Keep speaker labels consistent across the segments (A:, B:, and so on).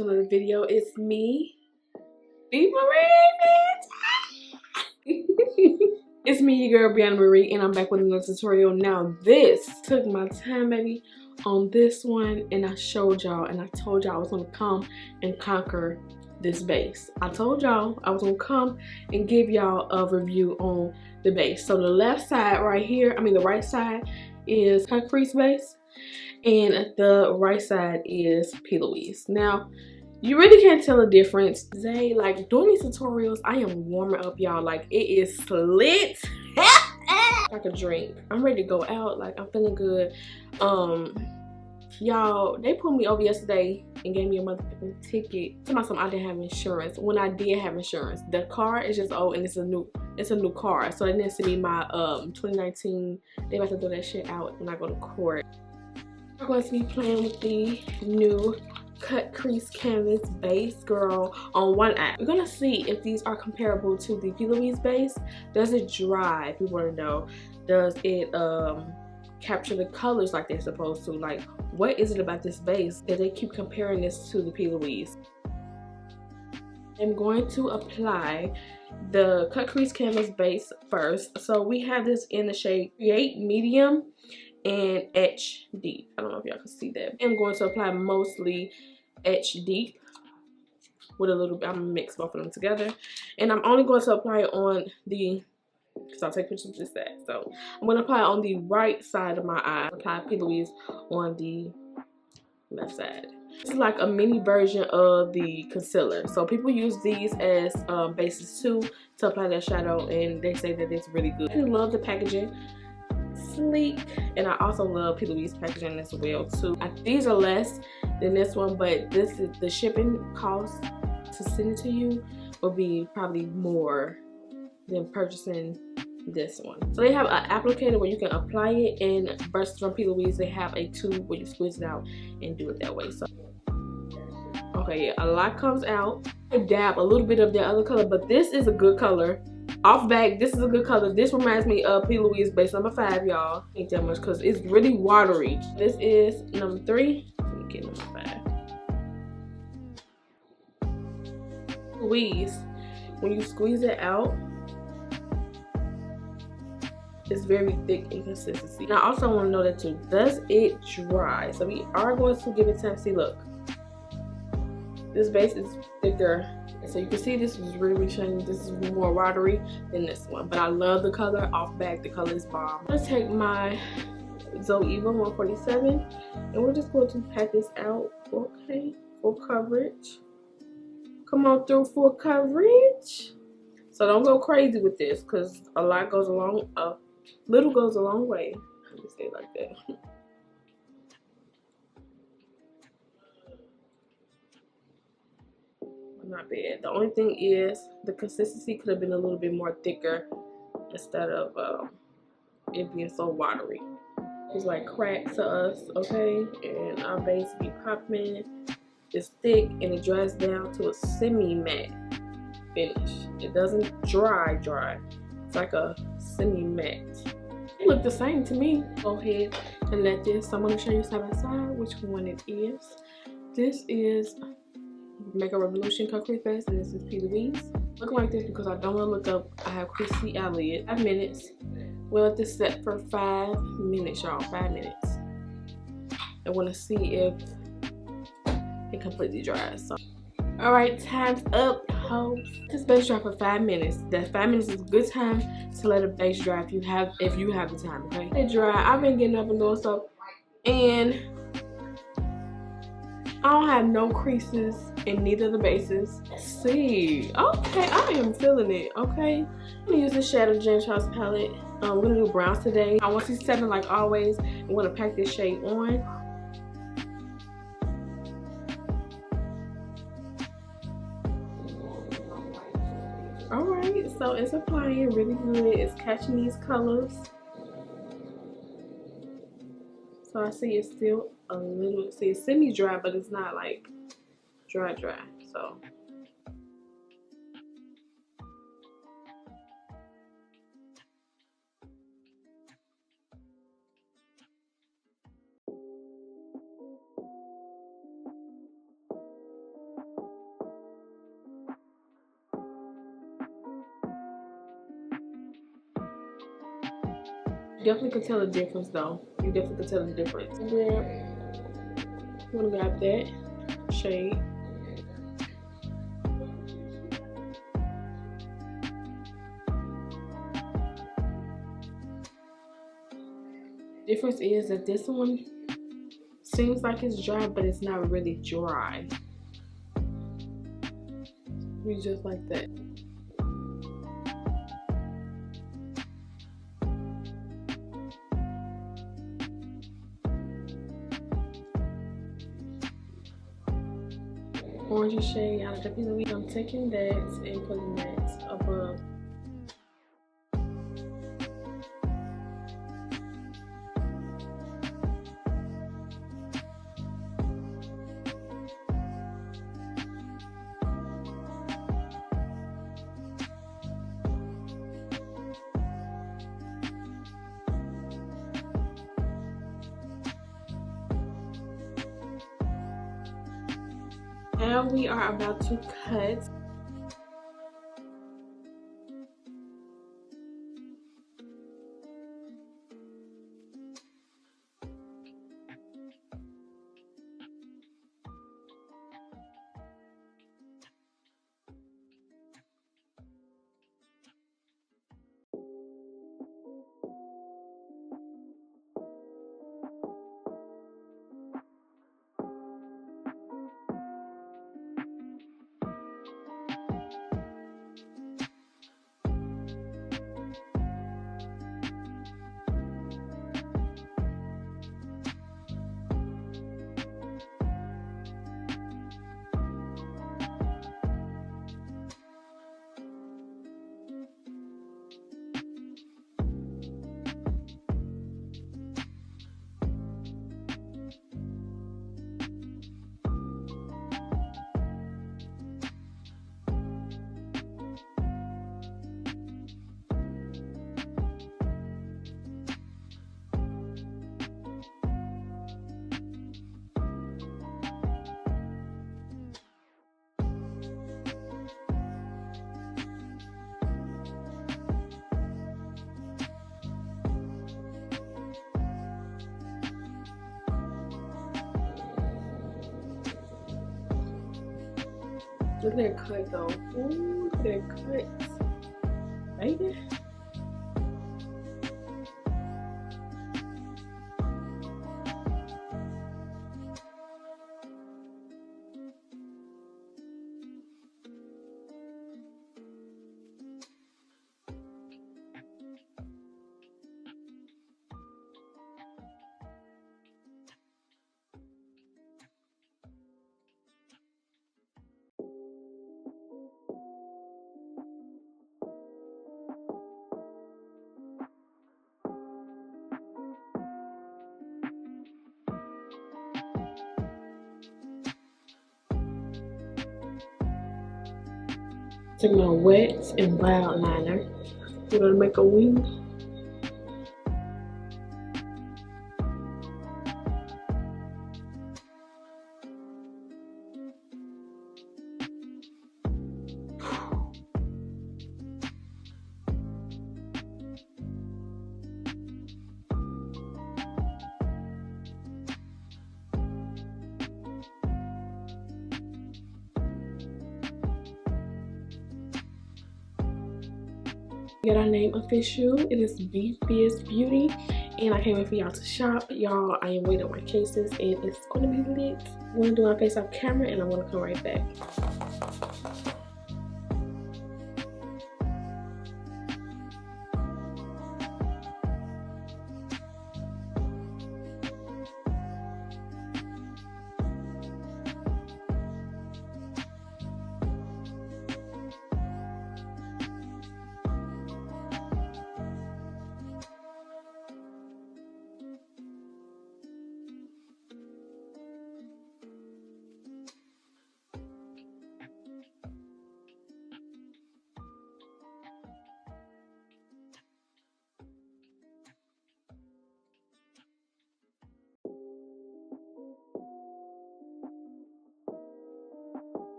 A: to another video. It's me, Bfierce Beauty. It's me, your girl Briana Marie, and I'm back with another tutorial. Now this took my time, baby, on this one, and I showed y'all and I told y'all I was gonna come and conquer this base. I told y'all I was gonna come and give y'all a review on the base. So the left side right here, the right side is Cutcrease base, and the right side is Plouise. Now you really can't tell the difference. Today, like doing these tutorials, I am warming up, y'all. Like it is lit. Like a drink. I'm ready to go out. Like I'm feeling good. Y'all, they pulled me over yesterday and gave me a motherfucking ticket. Tell me something, I didn't have insurance. When I did have insurance, the car is just old and it's a new car. So it needs to be my 2019. They about to throw that shit out when I go to court. I'm going to be playing with the new Cutcrease canvas base, girl, on one eye. We're gonna see if these are comparable to the Plouise base. Does it dry? If you want to know, does it capture the colors like they're supposed to? Like, what is it about this base that they keep comparing this to the Plouise? I'm going to apply the Cutcrease canvas base first. So we have this in the shade Create Medium and Etch Deep. I don't know if y'all can see that. I'm going to apply mostly Etch Deep with a little bit. I'm gonna mix both of them together, and I'm only going to apply it on the, because I'll take pictures of this side. So I'm going to apply it on the right side of my eye. Apply Plouise on the left side. This is like a mini version of the concealer. So people use these as bases too to apply their shadow, and they say that it's really good. I love the packaging. Sleek, and I also love Plouise packaging as well too. These are less than this one, but this is the shipping cost to send it to you will be probably more than purchasing this one. So they have an applicator where you can apply it, and versus from Plouise they have a tube where you squeeze it out and do it that way. So okay, yeah, a lot comes out. I dab a little bit of the other color, but this is a good color. Off back, this is a good color. This reminds me of Plouise base number 5, y'all. Ain't that much because it's really watery. This is number 3. Let me get number 5. Plouise, when you squeeze it out, it's very thick in consistency. Now I also want to know that too, does it dry? So we are going to give it time. See, look, this base is thicker. So you can see this is really shiny. This is more watery than this one, but I love the color. Off back, the color is bomb. I'm gonna take my Zoeva 147 and we're just going to pat this out. Okay, full coverage. Come on through, full coverage. So don't go crazy with this because a lot goes a little goes a long way. Let me say it like that. Not bad. The only thing is the consistency could have been a little bit more thicker instead of it being so watery. It's like crack to us, okay? And our base be popping. It's thick and it dries down to a semi-matte finish. It doesn't dry. It's like a semi-matte. It look the same to me. Go ahead and let this. So I'm going to show you side by side which one it is. This is Make a Revolution Cutcrease base, and this is Plouise. Look like this because I don't want to look up. I have creasy eyelid. 5 minutes. We'll let this set for 5 minutes, y'all. 5 minutes. I want to see if it completely dries. So, all right, time's up, hoes. This base dry for 5 minutes. That 5 minutes is a good time to let a base dry if you have the time. Okay. It dry. I've been getting up and doing stuff, and I don't have no creases in neither of the bases. Let's see. Okay, I am feeling it. Okay, I'm gonna use the Shadow James Charles palette. We're gonna do browns today. I want to see 7 like always. I'm gonna pack this shade on. All right, so it's applying really good. It's catching these colors. So I see it's still a little, see it's semi-dry, but it's not like dry. So Definitely could tell the difference though. You definitely could tell the difference. Yeah. I'm gonna grab that shade. Difference is that this one seems like it's dry, but it's not really dry. We just like that. Orange shade out of the Pinot. I'm taking that and putting that above. Now we are about to cut. Look at that cut though. Ooh, look at that cut. Baby. Take my wet and brown liner. We're gonna make a wing. Get our name official. It is Bfierce Beauty, and I came in for y'all to shop. Y'all, I am waiting on my cases, and it's gonna be lit. I'm gonna do my face off camera, and I'm gonna come right back.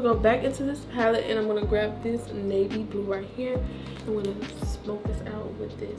A: Go back into this palette and I'm gonna grab this navy blue right here. I'm gonna smoke this out with this.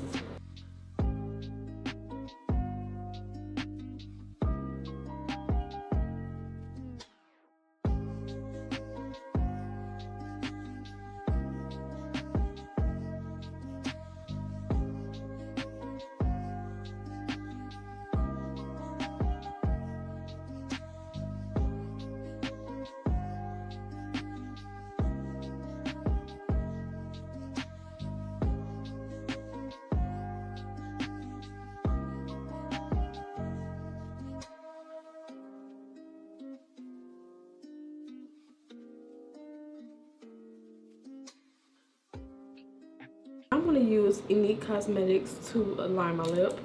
A: I'm going to use Enique Cosmetics to line my lip,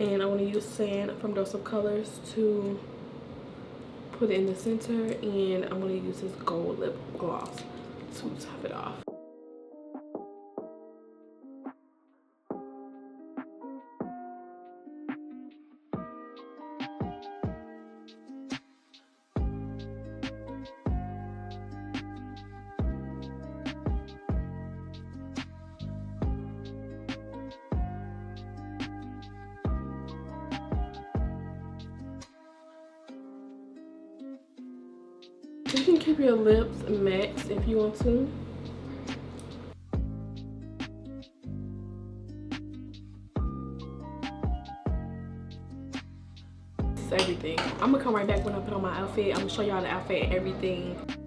A: and I'm going to use Sand from Dose of Colors to put it in the center, and I'm going to use this gold lip gloss to top it off. You can keep your lips matte if you want to. This is everything. I'm gonna come right back when I put on my outfit. I'm gonna show y'all the outfit and everything.